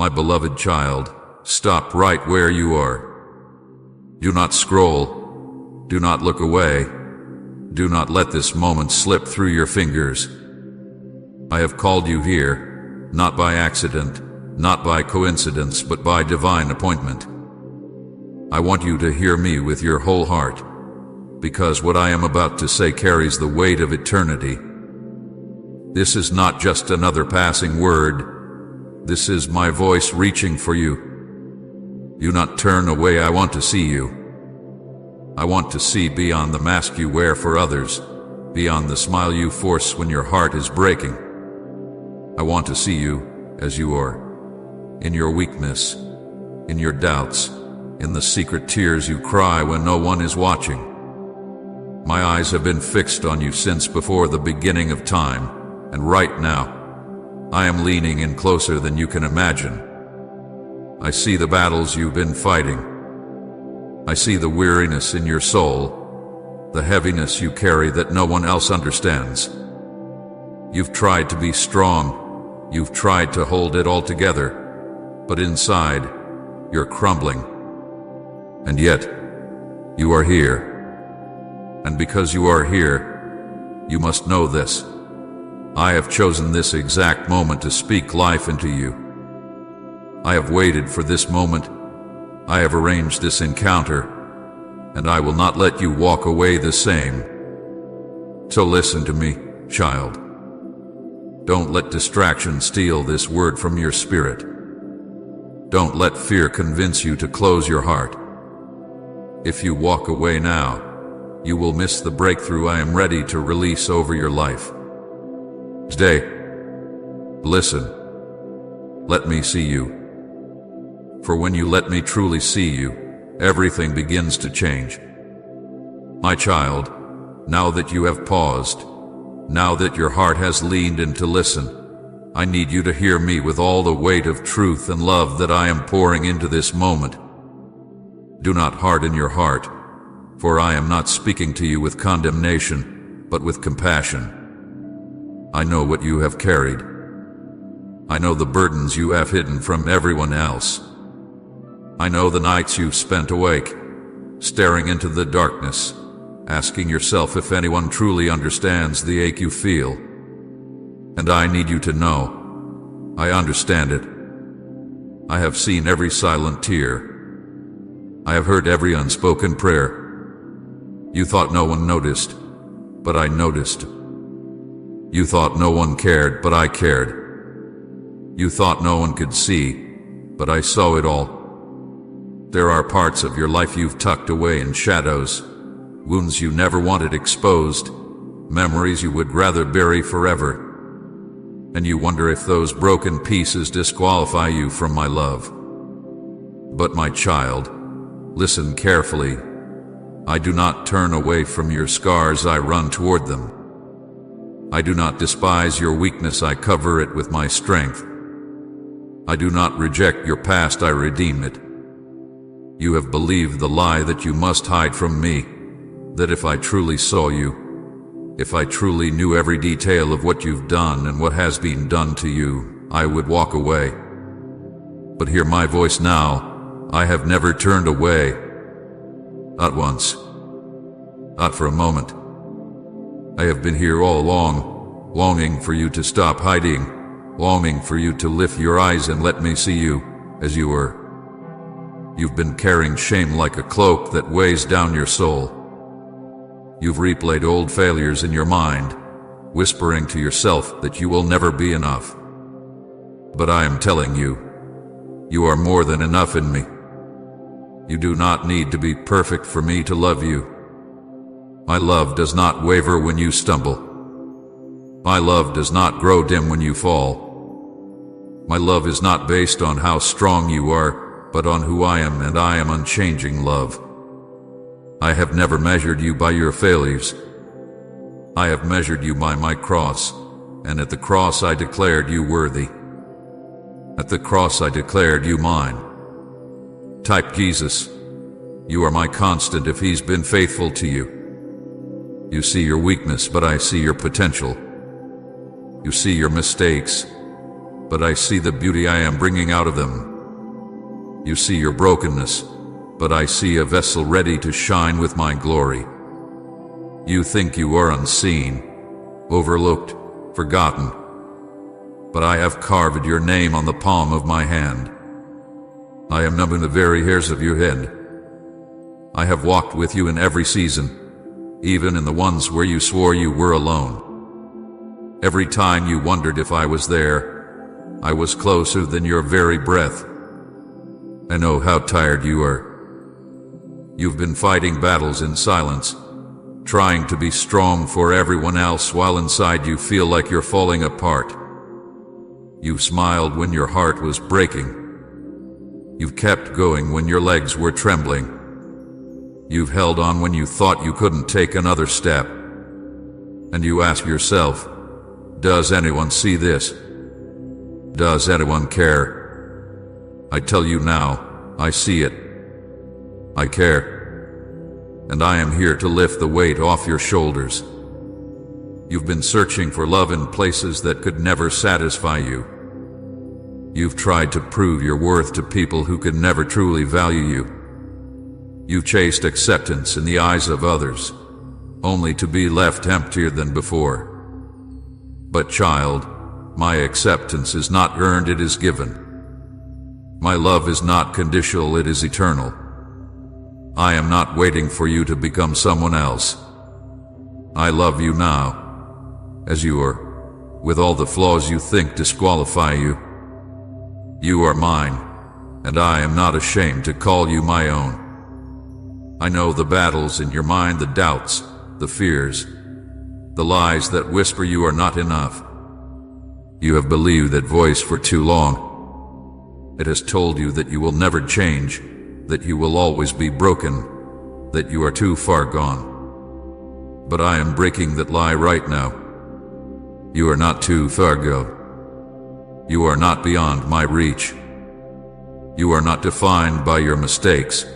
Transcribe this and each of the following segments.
My beloved child, stop right where you are. Do not scroll. Do not look away. Do not let this moment slip through your fingers. I have called you here, not by accident, not by coincidence, but by divine appointment. I want you to hear me with your whole heart, because what I am about to say carries the weight of eternity. This is not just another passing word. This is my voice reaching for you. Do not turn away. I want to see you. I want to see beyond the mask you wear for others, beyond the smile you force when your heart is breaking. I want to see you as you are, in your weakness, in your doubts, in the secret tears you cry when no one is watching. My eyes have been fixed on you since before the beginning of time, and right now, I am leaning in closer than you can imagine. I see the battles you've been fighting. I see the weariness in your soul, the heaviness you carry that no one else understands. You've tried to be strong, you've tried to hold it all together, but inside, you're crumbling. And yet, you are here. And because you are here, you must know this. I have chosen this exact moment to speak life into you. I have waited for this moment. I have arranged this encounter, and I will not let you walk away the same. So listen to me, child. Don't let distraction steal this word from your spirit. Don't let fear convince you to close your heart. If you walk away now, you will miss the breakthrough I am ready to release over your life. Today, listen. Let me see you. For when you let me truly see you, everything begins to change. My child, now that you have paused, now that your heart has leaned in to listen, I need you to hear me with all the weight of truth and love that I am pouring into this moment. Do not harden your heart, for I am not speaking to you with condemnation, but with compassion. I know what you have carried. I know the burdens you have hidden from everyone else. I know the nights you've spent awake, staring into the darkness, asking yourself if anyone truly understands the ache you feel. And I need you to know, I understand it. I have seen every silent tear. I have heard every unspoken prayer. You thought no one noticed, but I noticed. You thought no one cared, but I cared. You thought no one could see, but I saw it all. There are parts of your life you've tucked away in shadows, wounds you never wanted exposed, memories you would rather bury forever. And you wonder if those broken pieces disqualify you from my love. But my child, listen carefully. I do not turn away from your scars, I run toward them. I do not despise your weakness, I cover it with my strength. I do not reject your past, I redeem it. You have believed the lie that you must hide from me, that if I truly saw you, if I truly knew every detail of what you've done and what has been done to you, I would walk away. But hear my voice now. I have never turned away. Not once. Not for a moment. I have been here all along, longing for you to stop hiding, longing for you to lift your eyes and let me see you as you were. You've been carrying shame like a cloak that weighs down your soul. You've replayed old failures in your mind, whispering to yourself that you will never be enough. But I am telling you, you are more than enough in me. You do not need to be perfect for me to love you. My love does not waver when you stumble. My love does not grow dim when you fall. My love is not based on how strong you are, but on who I am, and I am unchanging love. I have never measured you by your failures. I have measured you by my cross, and at the cross I declared you worthy. At the cross I declared you mine. Type Jesus. You are my constant if he's been faithful to you. You see your weakness, but I see your potential. You see your mistakes, but I see the beauty I am bringing out of them. You see your brokenness, but I see a vessel ready to shine with my glory. You think you are unseen, overlooked, forgotten, but I have carved your name on the palm of my hand. I am numbing the very hairs of your head. I have walked with you in every season, even in the ones where you swore you were alone. Every time you wondered if I was there, I was closer than your very breath. I know how tired you are. You've been fighting battles in silence, trying to be strong for everyone else while inside you feel like you're falling apart. You've smiled when your heart was breaking. You've kept going when your legs were trembling. You've held on when you thought you couldn't take another step. And you ask yourself, does anyone see this? Does anyone care? I tell you now, I see it. I care. And I am here to lift the weight off your shoulders. You've been searching for love in places that could never satisfy you. You've tried to prove your worth to people who could never truly value you. You've chased acceptance in the eyes of others, only to be left emptier than before. But child, my acceptance is not earned, it is given. My love is not conditional, it is eternal. I am not waiting for you to become someone else. I love you now, as you are, with all the flaws you think disqualify you. You are mine, and I am not ashamed to call you my own. I know the battles in your mind, the doubts, the fears, the lies that whisper you are not enough. You have believed that voice for too long. It has told you that you will never change, that you will always be broken, that you are too far gone. But I am breaking that lie right now. You are not too far gone. You are not beyond my reach. You are not defined by your mistakes.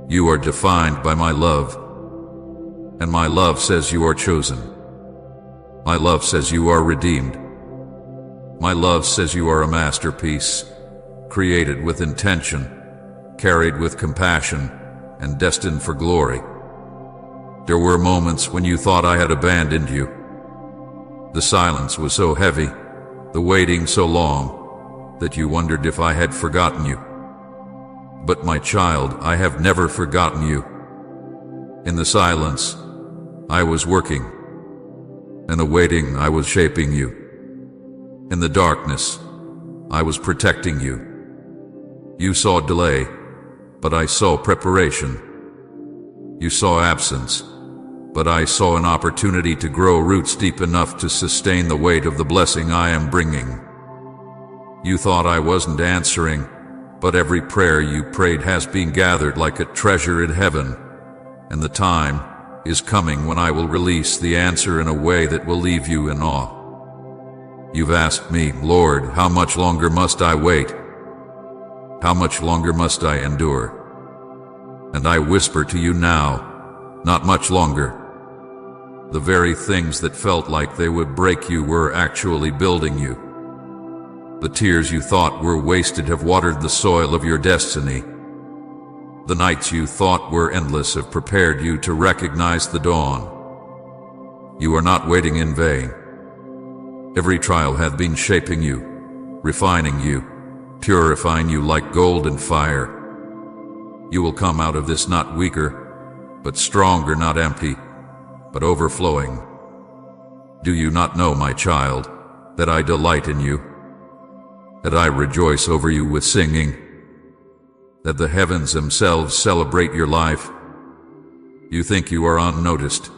You are defined by my love. And my love says you are chosen. My love says you are redeemed. My love says you are a masterpiece, created with intention, carried with compassion, and destined for glory. There were moments when you thought I had abandoned you. The silence was so heavy, the waiting so long, that you wondered if I had forgotten you. But my child, I have never forgotten you. In the silence, I was working. In the waiting, I was shaping you. In the darkness, I was protecting you. You saw delay, but I saw preparation. You saw absence, but I saw an opportunity to grow roots deep enough to sustain the weight of the blessing I am bringing. You thought I wasn't answering, but every prayer you prayed has been gathered like a treasure in heaven, and the time is coming when I will release the answer in a way that will leave you in awe. You've asked me, Lord, how much longer must I wait? How much longer must I endure? And I whisper to you now, not much longer. The very things that felt like they would break you were actually building you. The tears you thought were wasted have watered the soil of your destiny. The nights you thought were endless have prepared you to recognize the dawn. You are not waiting in vain. Every trial hath been shaping you, refining you, purifying you like gold and fire. You will come out of this not weaker, but stronger, not empty, but overflowing. Do you not know, my child, that I delight in you? That I rejoice over you with singing? That the heavens themselves celebrate your life? You think you are unnoticed,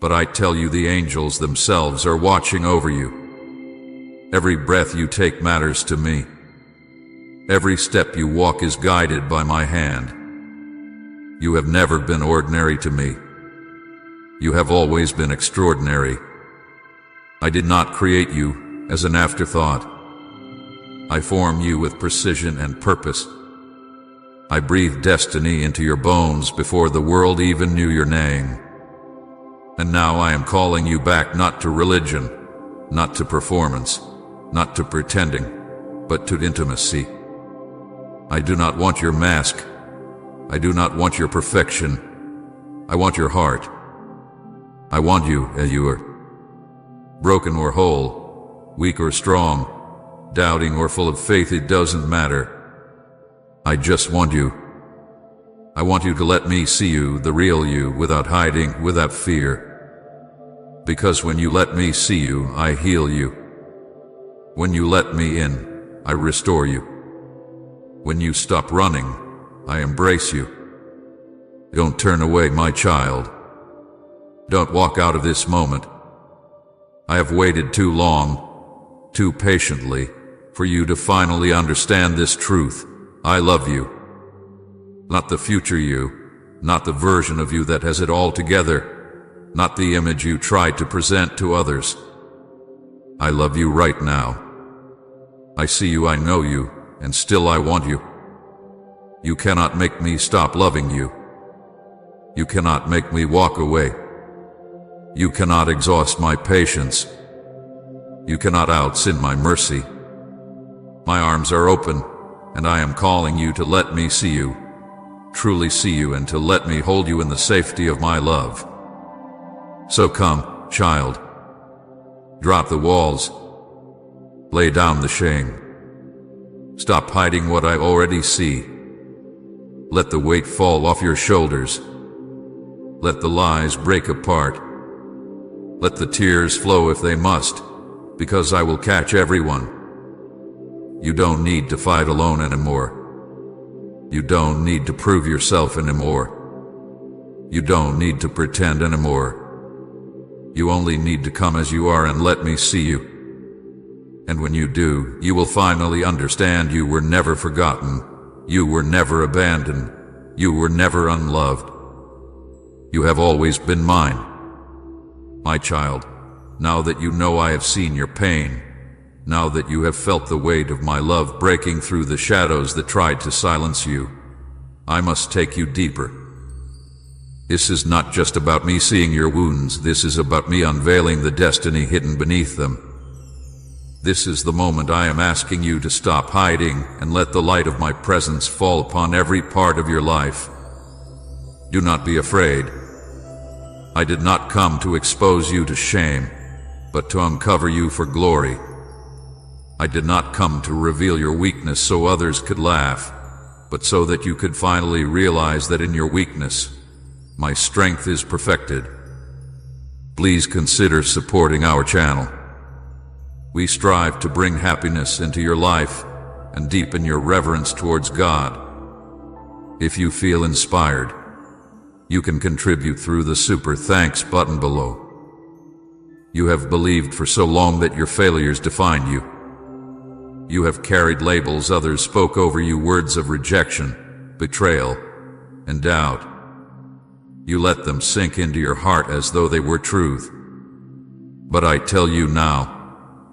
but I tell you the angels themselves are watching over you. Every breath you take matters to me. Every step you walk is guided by my hand. You have never been ordinary to me. You have always been extraordinary. I did not create you as an afterthought. I form you with precision and purpose. I breathed destiny into your bones before the world even knew your name. And now I am calling you back, not to religion, not to performance, not to pretending, but to intimacy. I do not want your mask. I do not want your perfection. I want your heart. I want you as you are. Broken or whole, weak or strong, doubting or full of faith, it doesn't matter. I just want you. I want you to let me see you, the real you, without hiding, without fear. Because when you let me see you, I heal you. When you let me in, I restore you. When you stop running, I embrace you. Don't turn away, my child. Don't walk out of this moment. I have waited too long, too patiently, for you to finally understand this truth. I love you. Not the future you, not the version of you that has it all together, not the image you tried to present to others. I love you right now. I see you, I know you, and still I want you. You cannot make me stop loving you. You cannot make me walk away. You cannot exhaust my patience. You cannot outsin my mercy. My arms are open, and I am calling you to let me see you, truly see you, and to let me hold you in the safety of my love. So come, child. Drop the walls. Lay down the shame. Stop hiding what I already see. Let the weight fall off your shoulders. Let the lies break apart. Let the tears flow if they must, because I will catch everyone. You don't need to fight alone anymore. You don't need to prove yourself anymore. You don't need to pretend anymore. You only need to come as you are and let me see you. And when you do, you will finally understand you were never forgotten. You were never abandoned. You were never unloved. You have always been mine. My child, now that you know I have seen your pain, now that you have felt the weight of my love breaking through the shadows that tried to silence you, I must take you deeper. This is not just about me seeing your wounds, this is about me unveiling the destiny hidden beneath them. This is the moment I am asking you to stop hiding and let the light of my presence fall upon every part of your life. Do not be afraid. I did not come to expose you to shame, but to uncover you for glory. I did not come to reveal your weakness so others could laugh, but so that you could finally realize that in your weakness, my strength is perfected. Please consider supporting our channel. We strive to bring happiness into your life and deepen your reverence towards God. If you feel inspired, you can contribute through the Super Thanks button below. You have believed for so long that your failures defined you. You have carried labels others spoke over you, words of rejection, betrayal, and doubt. You let them sink into your heart as though they were truth. But I tell you now,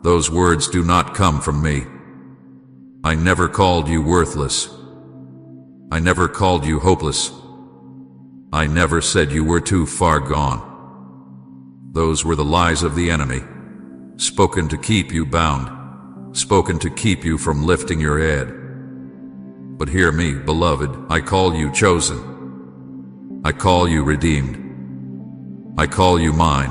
those words do not come from me. I never called you worthless. I never called you hopeless. I never said you were too far gone. Those were the lies of the enemy, spoken to keep you bound, spoken to keep you from lifting your head. But hear me, beloved, I call you chosen. I call you redeemed. I call you mine.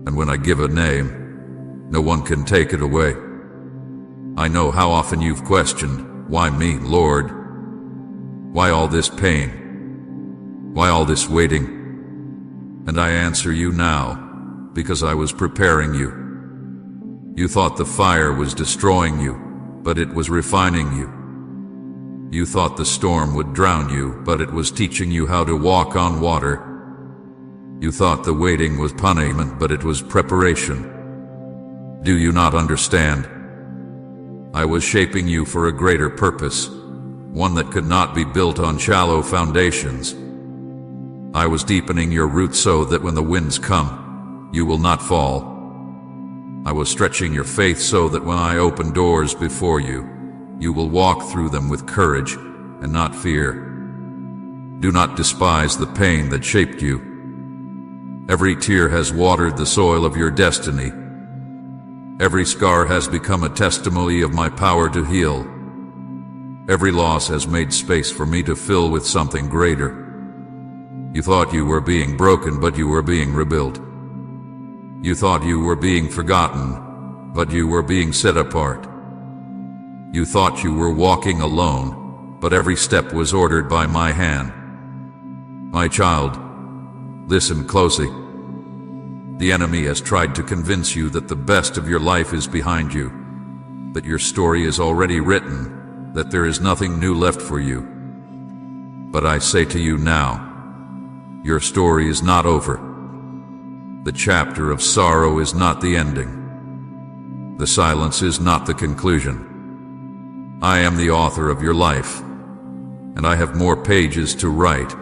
And when I give a name, no one can take it away. I know how often you've questioned, why me, Lord? Why all this pain? Why all this waiting? And I answer you now, because I was preparing you. You thought the fire was destroying you, but it was refining you. You thought the storm would drown you, but it was teaching you how to walk on water. You thought the waiting was punishment, but it was preparation. Do you not understand? I was shaping you for a greater purpose, one that could not be built on shallow foundations. I was deepening your roots so that when the winds come, you will not fall. I was stretching your faith so that when I open doors before you, you will walk through them with courage and not fear. Do not despise the pain that shaped you. Every tear has watered the soil of your destiny. Every scar has become a testimony of my power to heal. Every loss has made space for me to fill with something greater. You thought you were being broken, but you were being rebuilt. You thought you were being forgotten, but you were being set apart. You thought you were walking alone, but every step was ordered by my hand. My child, listen closely. The enemy has tried to convince you that the best of your life is behind you, that your story is already written, that there is nothing new left for you. But I say to you now, your story is not over. The chapter of sorrow is not the ending. The silence is not the conclusion. I am the author of your life, and I have more pages to write.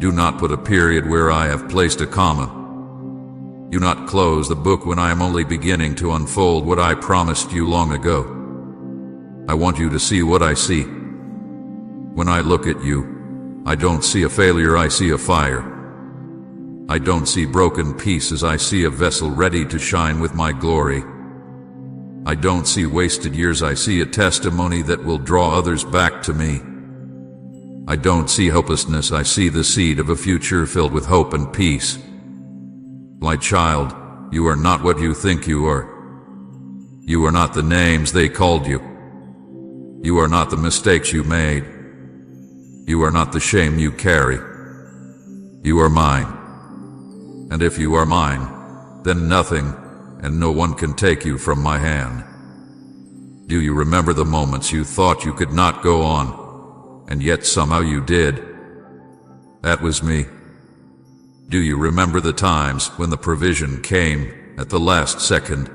Do not put a period where I have placed a comma. Do not close the book when I am only beginning to unfold what I promised you long ago. I want you to see what I see. When I look at you, I don't see a failure, I see a fire. I don't see broken pieces, I see a vessel ready to shine with my glory. I don't see wasted years, I see a testimony that will draw others back to me. I don't see hopelessness, I see the seed of a future filled with hope and peace. My child, you are not what you think you are. You are not the names they called you. You are not the mistakes you made. You are not the shame you carry. You are mine. And if you are mine, then nothing and no one can take you from my hand. Do you remember the moments you thought you could not go on, and yet somehow you did? That was me. Do you remember the times when the provision came at the last second,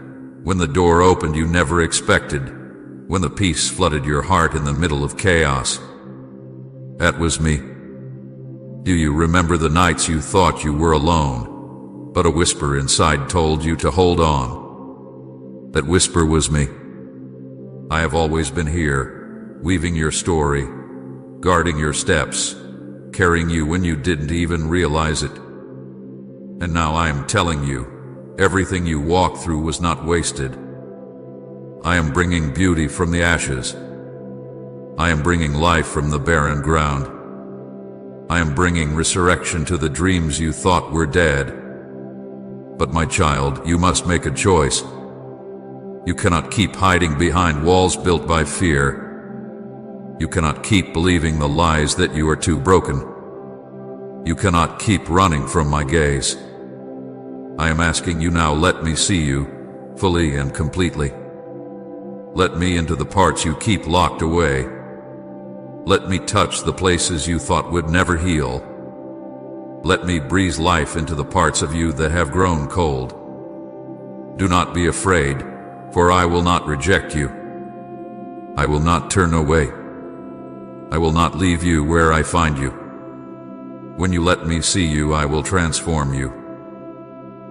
when the door opened you never expected, when the peace flooded your heart in the middle of chaos? That was me. Do you remember the nights you thought you were alone, but a whisper inside told you to hold on? That whisper was me. I have always been here, weaving your story, guarding your steps, carrying you when you didn't even realize it. And now I am telling you, everything you walked through was not wasted. I am bringing beauty from the ashes. I am bringing life from the barren ground. I am bringing resurrection to the dreams you thought were dead. But my child, you must make a choice. You cannot keep hiding behind walls built by fear. You cannot keep believing the lies that you are too broken. You cannot keep running from my gaze. I am asking you now, let me see you, fully and completely. Let me into the parts you keep locked away. Let me touch the places you thought would never heal. Let me breathe life into the parts of you that have grown cold. Do not be afraid, for I will not reject you. I will not turn away. I will not leave you where I find you. When you let me see you, I will transform you.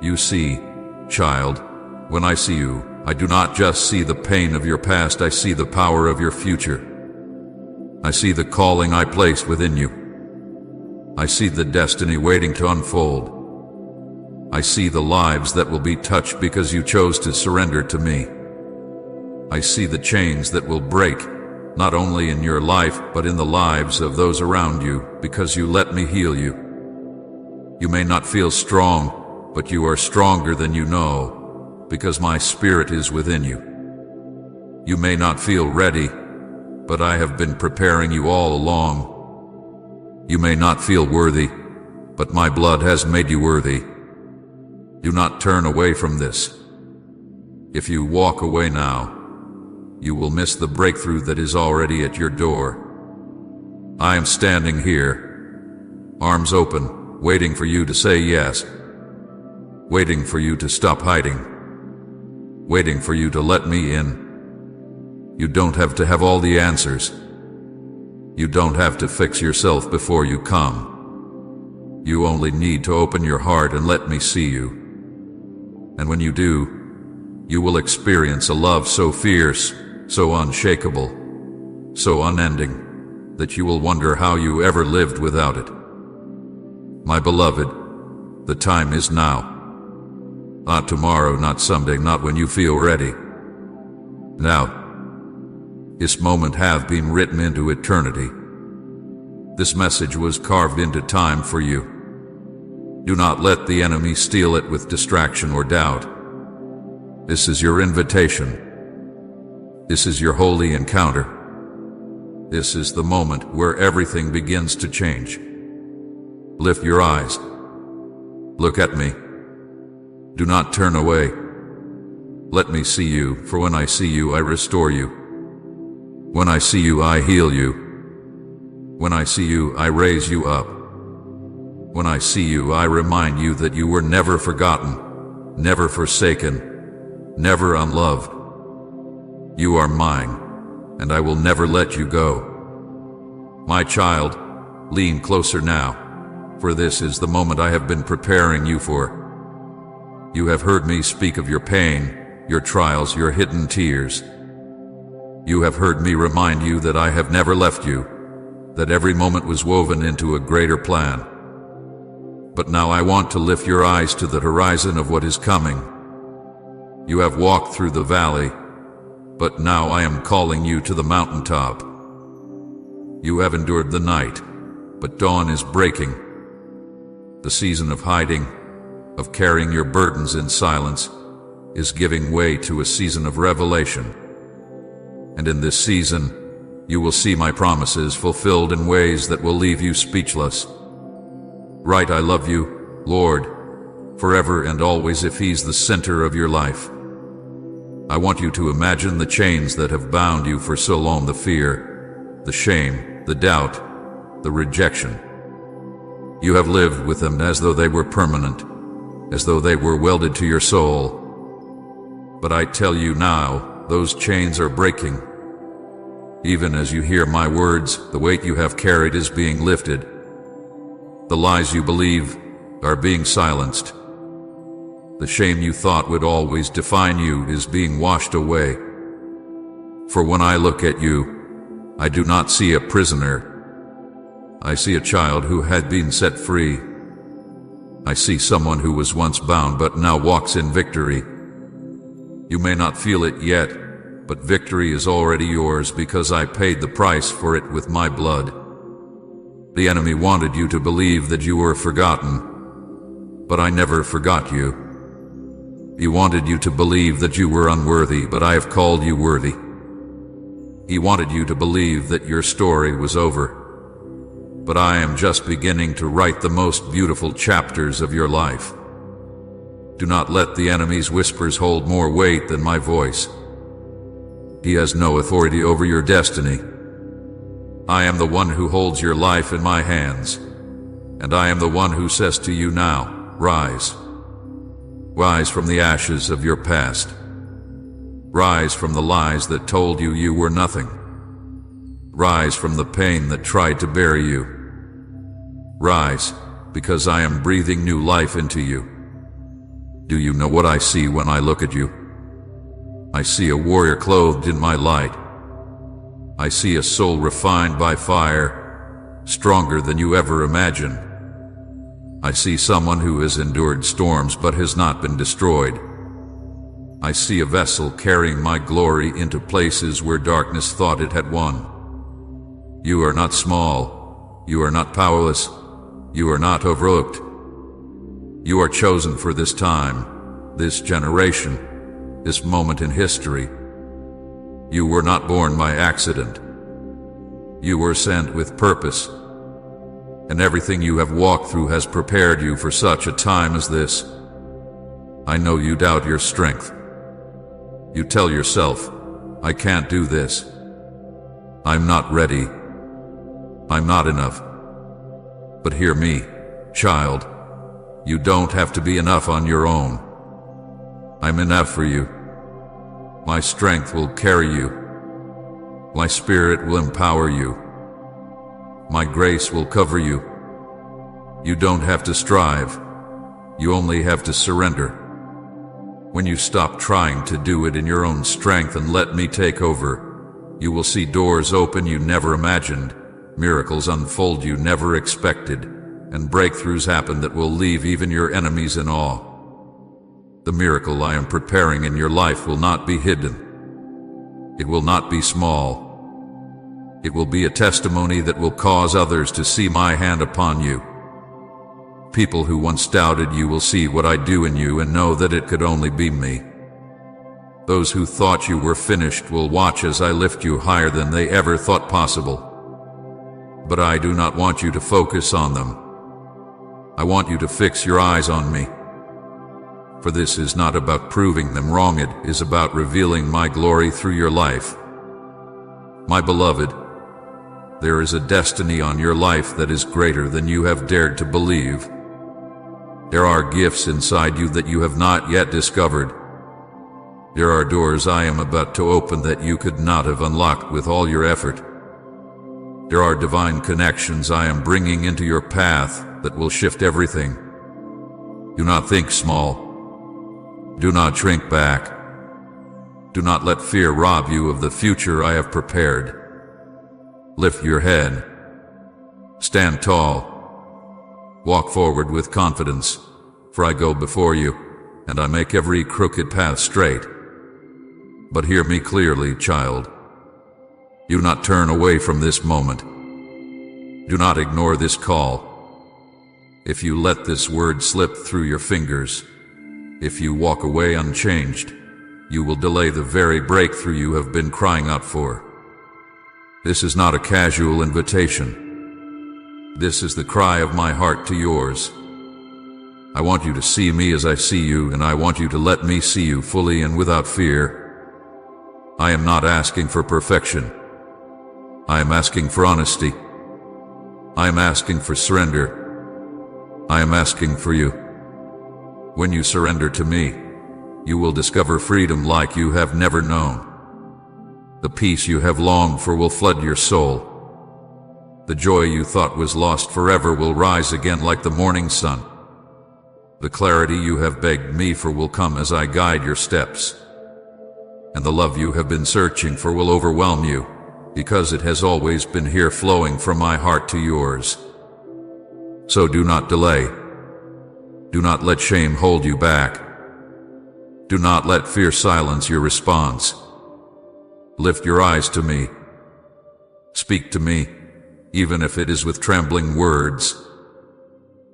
You see, child, when I see you, I do not just see the pain of your past, I see the power of your future. I see the calling I placed within you. I see the destiny waiting to unfold. I see the lives that will be touched because you chose to surrender to me. I see the chains that will break, not only in your life, but in the lives of those around you, because you let me heal you. You may not feel strong, but you are stronger than you know, because my spirit is within you. You may not feel ready, but I have been preparing you all along. You may not feel worthy, but my blood has made you worthy. Do not turn away from this. If you walk away now, you will miss the breakthrough that is already at your door. I am standing here, arms open, waiting for you to say yes, waiting for you to stop hiding, waiting for you to let me in. You don't have to have all the answers. You don't have to fix yourself before you come. You only need to open your heart and let me see you. And when you do, you will experience a love so fierce, so unshakable, so unending, that you will wonder how you ever lived without it. My beloved, the time is now. Not tomorrow, not someday, not when you feel ready. Now. This moment have been written into eternity. This message was carved into time for you. Do not let the enemy steal it with distraction or doubt. This is your invitation. This is your holy encounter. This is the moment where everything begins to change. Lift your eyes. Look at me. Do not turn away. Let me see you, for when I see you, I restore you. When I see you, I heal you. When I see you, I raise you up. When I see you, I remind you that you were never forgotten, never forsaken, never unloved. You are mine, and I will never let you go. My child, lean closer now, for this is the moment I have been preparing you for. You have heard me speak of your pain, your trials, your hidden tears. You have heard me remind you that I have never left you, that every moment was woven into a greater plan. But now I want to lift your eyes to the horizon of what is coming. You have walked through the valley, but now I am calling you to the mountaintop. You have endured the night, but dawn is breaking. The season of hiding, of carrying your burdens in silence, is giving way to a season of revelation. And in this season, you will see my promises fulfilled in ways that will leave you speechless. Right, I love you, Lord, forever and always if He's the center of your life. I want you to imagine the chains that have bound you for so long, the fear, the shame, the doubt, the rejection. You have lived with them as though they were permanent, as though they were welded to your soul. But I tell you now, those chains are breaking. Even as you hear my words, the weight you have carried is being lifted. The lies you believe are being silenced. The shame you thought would always define you is being washed away. For when I look at you, I do not see a prisoner. I see a child who had been set free. I see someone who was once bound but now walks in victory. You may not feel it yet, but victory is already yours because I paid the price for it with my blood. The enemy wanted you to believe that you were forgotten, but I never forgot you. He wanted you to believe that you were unworthy, but I have called you worthy. He wanted you to believe that your story was over, but I am just beginning to write the most beautiful chapters of your life. Do not let the enemy's whispers hold more weight than my voice. He has no authority over your destiny. I am the one who holds your life in my hands, and I am the one who says to you now, rise. Rise from the ashes of your past. Rise from the lies that told you you were nothing. Rise from the pain that tried to bury you. Rise, because I am breathing new life into you. Do you know what I see when I look at you? I see a warrior clothed in my light. I see a soul refined by fire, stronger than you ever imagined. I see someone who has endured storms but has not been destroyed. I see a vessel carrying my glory into places where darkness thought it had won. You are not small. You are not powerless. You are not overlooked. You are chosen for this time, this generation, this moment in history. You were not born by accident. You were sent with purpose. And everything you have walked through has prepared you for such a time as this. I know you doubt your strength. You tell yourself, I can't do this. I'm not ready. I'm not enough. But hear me, child. You don't have to be enough on your own. I'm enough for you. My strength will carry you. My spirit will empower you. My grace will cover you. You don't have to strive. You only have to surrender. When you stop trying to do it in your own strength and let me take over, you will see doors open you never imagined, miracles unfold you never expected, and breakthroughs happen that will leave even your enemies in awe. The miracle I am preparing in your life will not be hidden. It will not be small. It will be a testimony that will cause others to see my hand upon you. People who once doubted you will see what I do in you and know that it could only be me. Those who thought you were finished will watch as I lift you higher than they ever thought possible. But I do not want you to focus on them. I want you to fix your eyes on me. For this is not about proving them wrong, it is about revealing my glory through your life. My beloved, there is a destiny on your life that is greater than you have dared to believe. There are gifts inside you that you have not yet discovered. There are doors I am about to open that you could not have unlocked with all your effort. There are divine connections I am bringing into your path that will shift everything. Do not think small. Do not shrink back. Do not let fear rob you of the future I have prepared. Lift your head. Stand tall. Walk forward with confidence, for I go before you, and I make every crooked path straight. But hear me clearly, child. Do not turn away from this moment. Do not ignore this call. If you let this word slip through your fingers, if you walk away unchanged, you will delay the very breakthrough you have been crying out for. This is not a casual invitation. This is the cry of my heart to yours. I want you to see me as I see you, and I want you to let me see you fully and without fear. I am not asking for perfection. I am asking for honesty. I am asking for surrender. I am asking for you. When you surrender to me, you will discover freedom like you have never known. The peace you have longed for will flood your soul. The joy you thought was lost forever will rise again like the morning sun. The clarity you have begged me for will come as I guide your steps. And the love you have been searching for will overwhelm you, because it has always been here flowing from my heart to yours. So do not delay. Do not let shame hold you back. Do not let fear silence your response. Lift your eyes to me. Speak to me, even if it is with trembling words.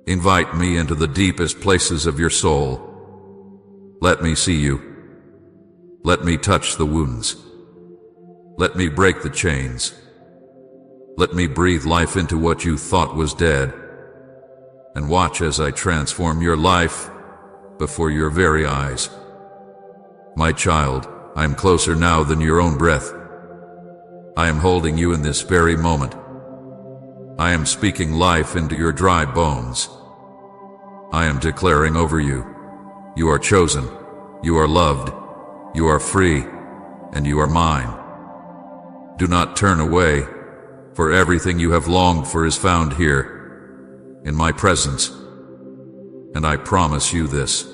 Invite me into the deepest places of your soul. Let me see you. Let me touch the wounds. Let me break the chains. Let me breathe life into what you thought was dead. And watch as I transform your life before your very eyes. My child, I am closer now than your own breath. I am holding you in this very moment. I am speaking life into your dry bones. I am declaring over you, you are chosen, you are loved, you are free, and you are mine. Do not turn away, for everything you have longed for is found here, in my presence. And I promise you this,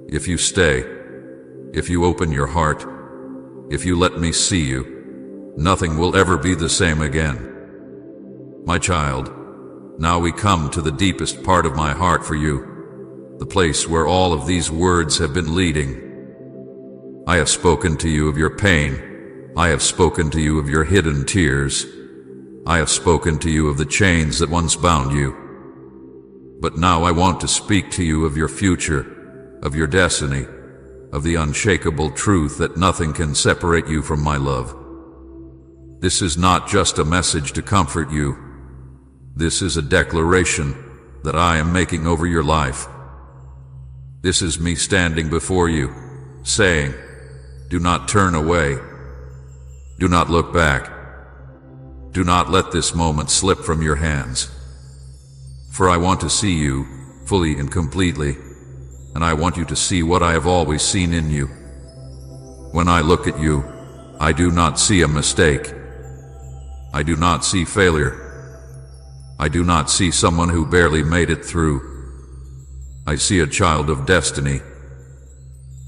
if you stay, if you open your heart, if you let me see you, nothing will ever be the same again. My child, now we come to the deepest part of my heart for you, the place where all of these words have been leading. I have spoken to you of your pain. I have spoken to you of your hidden tears. I have spoken to you of the chains that once bound you. But now I want to speak to you of your future, of your destiny, of the unshakable truth that nothing can separate you from my love. This is not just a message to comfort you. This is a declaration that I am making over your life. This is me standing before you, saying, do not turn away. Do not look back. Do not let this moment slip from your hands. For I want to see you fully and completely, and I want you to see what I have always seen in you. When I look at you, I do not see a mistake. I do not see failure. I do not see someone who barely made it through. I see a child of destiny.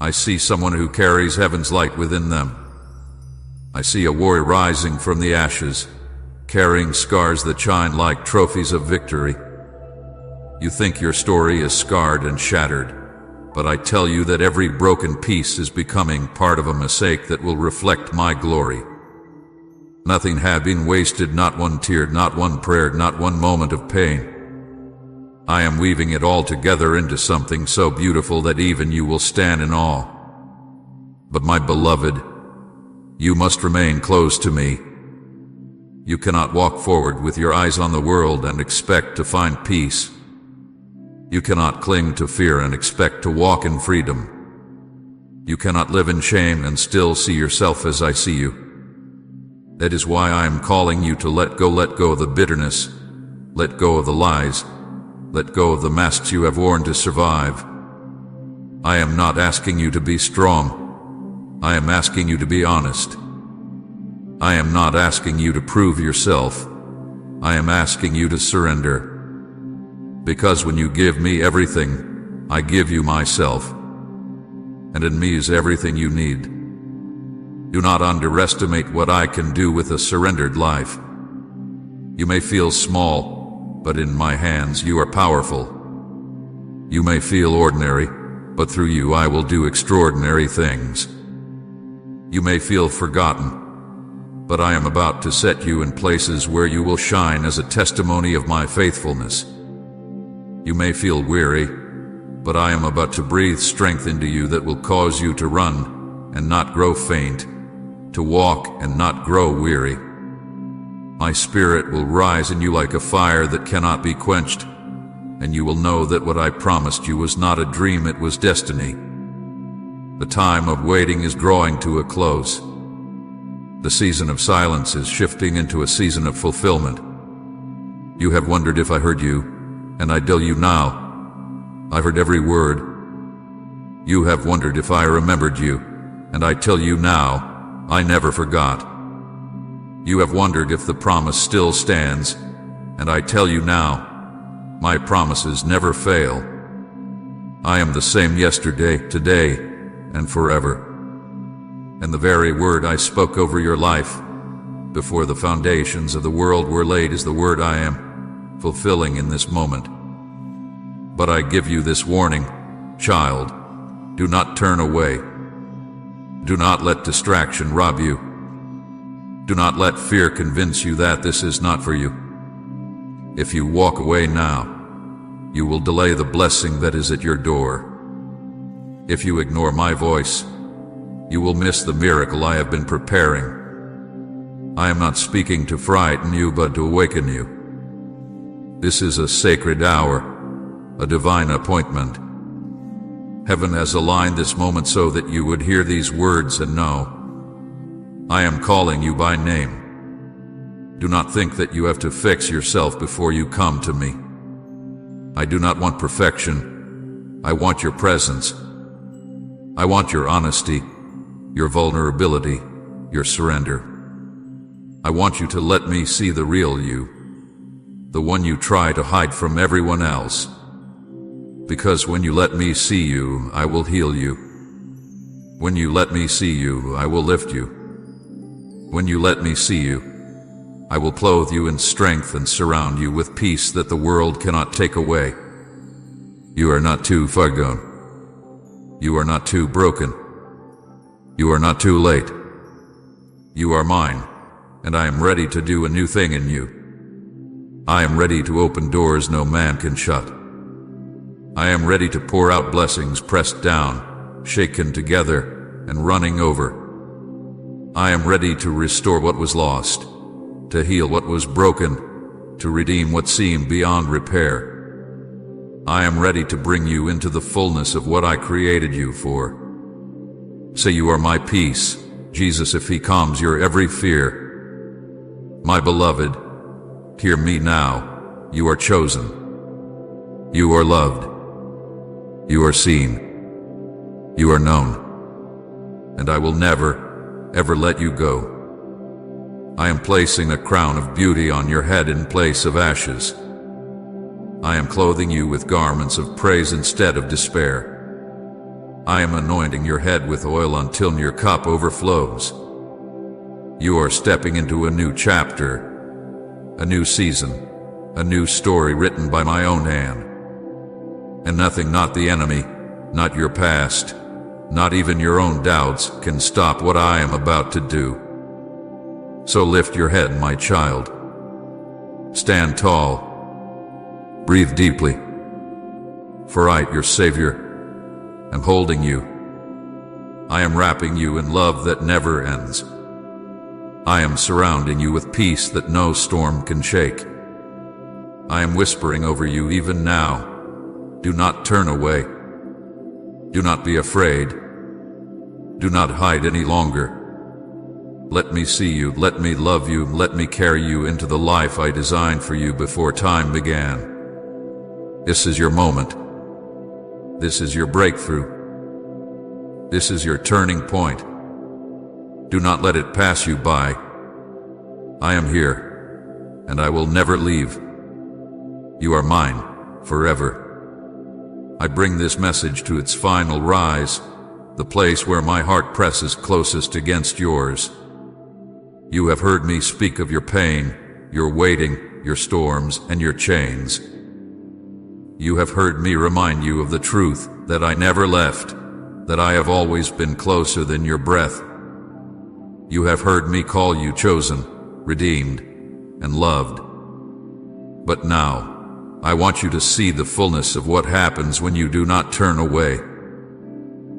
I see someone who carries heaven's light within them. I see a warrior rising from the ashes, carrying scars that shine like trophies of victory. You think your story is scarred and shattered, but I tell you that every broken piece is becoming part of a mosaic that will reflect my glory. Nothing had been wasted, not one tear, not one prayer, not one moment of pain. I am weaving it all together into something so beautiful that even you will stand in awe. But my beloved, you must remain close to me. You cannot walk forward with your eyes on the world and expect to find peace. You cannot cling to fear and expect to walk in freedom. You cannot live in shame and still see yourself as I see you. That is why I am calling you to let go of the bitterness, let go of the lies, let go of the masks you have worn to survive. I am not asking you to be strong. I am asking you to be honest. I am not asking you to prove yourself. I am asking you to surrender. Because when you give me everything, I give you myself. And in me is everything you need. Do not underestimate what I can do with a surrendered life. You may feel small, but in my hands you are powerful. You may feel ordinary, but through you I will do extraordinary things. You may feel forgotten, but I am about to set you in places where you will shine as a testimony of my faithfulness. You may feel weary, but I am about to breathe strength into you that will cause you to run and not grow faint, to walk and not grow weary. My spirit will rise in you like a fire that cannot be quenched, and you will know that what I promised you was not a dream, it was destiny. The time of waiting is drawing to a close. The season of silence is shifting into a season of fulfillment. You have wondered if I heard you, and I tell you now, I heard every word. You have wondered if I remembered you, and I tell you now, I never forgot. You have wondered if the promise still stands, and I tell you now, my promises never fail. I am the same yesterday, today, and forever. And the very word I spoke over your life before the foundations of the world were laid is the word I am fulfilling in this moment. But I give you this warning, child, do not turn away. Do not let distraction rob you. Do not let fear convince you that this is not for you. If you walk away now, you will delay the blessing that is at your door. If you ignore my voice, you will miss the miracle I have been preparing. I am not speaking to frighten you, but to awaken you. This is a sacred hour, a divine appointment. Heaven has aligned this moment so that you would hear these words and know, I am calling you by name. Do not think that you have to fix yourself before you come to me. I do not want perfection. I want your presence. I want your honesty, your vulnerability, your surrender. I want you to let me see the real you, the one you try to hide from everyone else. Because when you let me see you, I will heal you. When you let me see you, I will lift you. When you let me see you, I will clothe you in strength and surround you with peace that the world cannot take away. You are not too far gone. You are not too broken. You are not too late. You are mine, and I am ready to do a new thing in you. I am ready to open doors no man can shut. I am ready to pour out blessings pressed down, shaken together, and running over. I am ready to restore what was lost, to heal what was broken, to redeem what seemed beyond repair. I am ready to bring you into the fullness of what I created you for. Say you are my peace, Jesus, if he calms your every fear. My beloved, hear me now. You are chosen. You are loved. You are seen. You are known. And I will never, ever let you go. I am placing a crown of beauty on your head in place of ashes. I am clothing you with garments of praise instead of despair. I am anointing your head with oil until your cup overflows. You are stepping into a new chapter, a new season, a new story written by my own hand. And nothing, not the enemy, Not your past, not even your own doubts can stop what I am about to do. So lift your head, my child. Stand tall. Breathe deeply. For I, your Savior, am holding you. I am wrapping you in love that never ends. I am surrounding you with peace that no storm can shake. I am whispering over you even now. Do not turn away. Do not be afraid. Do not hide any longer. Let me see you, let me love you, let me carry you into the life I designed for you before time began. This is your moment. This is your breakthrough. This is your turning point. Do not let it pass you by. I am here, and I will never leave. You are mine, forever. I bring this message to its final rise, the place where my heart presses closest against yours. You have heard me speak of your pain, your waiting, your storms, and your chains. You have heard me remind you of the truth that I never left, that I have always been closer than your breath. You have heard me call you chosen, redeemed, and loved. But now, I want you to see the fullness of what happens when you do not turn away.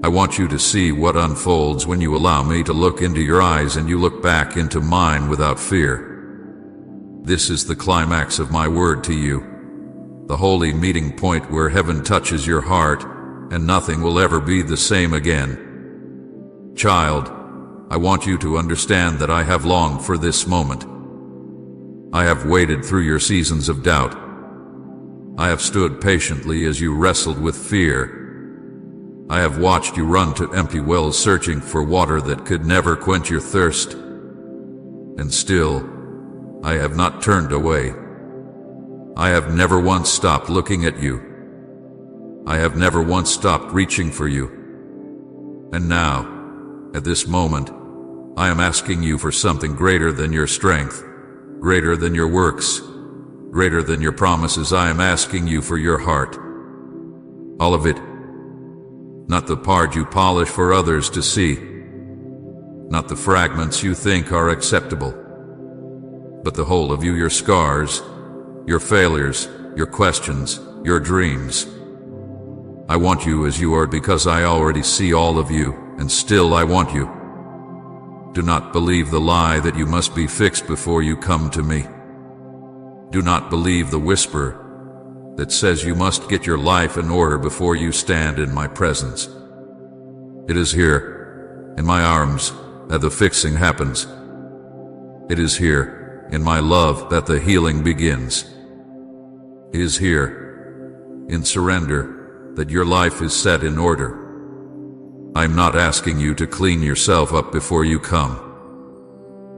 I want you to see what unfolds when you allow me to look into your eyes and you look back into mine without fear. This is the climax of my word to you, the holy meeting point where heaven touches your heart and nothing will ever be the same again. Child, I want you to understand that I have longed for this moment. I have waited through your seasons of doubt. I have stood patiently as you wrestled with fear. I have watched you run to empty wells searching for water that could never quench your thirst. And still, I have not turned away. I have never once stopped looking at you. I have never once stopped reaching for you. And now, at this moment, I am asking you for something greater than your strength, greater than your works, greater than your promises. I am asking you for your heart. All of it. Not the part you polish for others to see. Not the fragments you think are acceptable. But the whole of you, your scars, your failures, your questions, your dreams. I want you as you are because I already see all of you, and still I want you. Do not believe the lie that you must be fixed before you come to me. Do not believe the whisper that says you must get your life in order before you stand in my presence. It is here, in my arms, that the fixing happens. It is here, in my love, that the healing begins. It is here, in surrender, that your life is set in order. I am not asking you to clean yourself up before you come.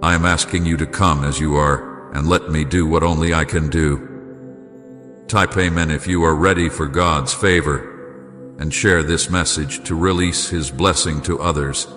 I am asking you to come as you are, and let me do what only I can do. Type Amen if you are ready for God's favor, and share this message to release His blessing to others.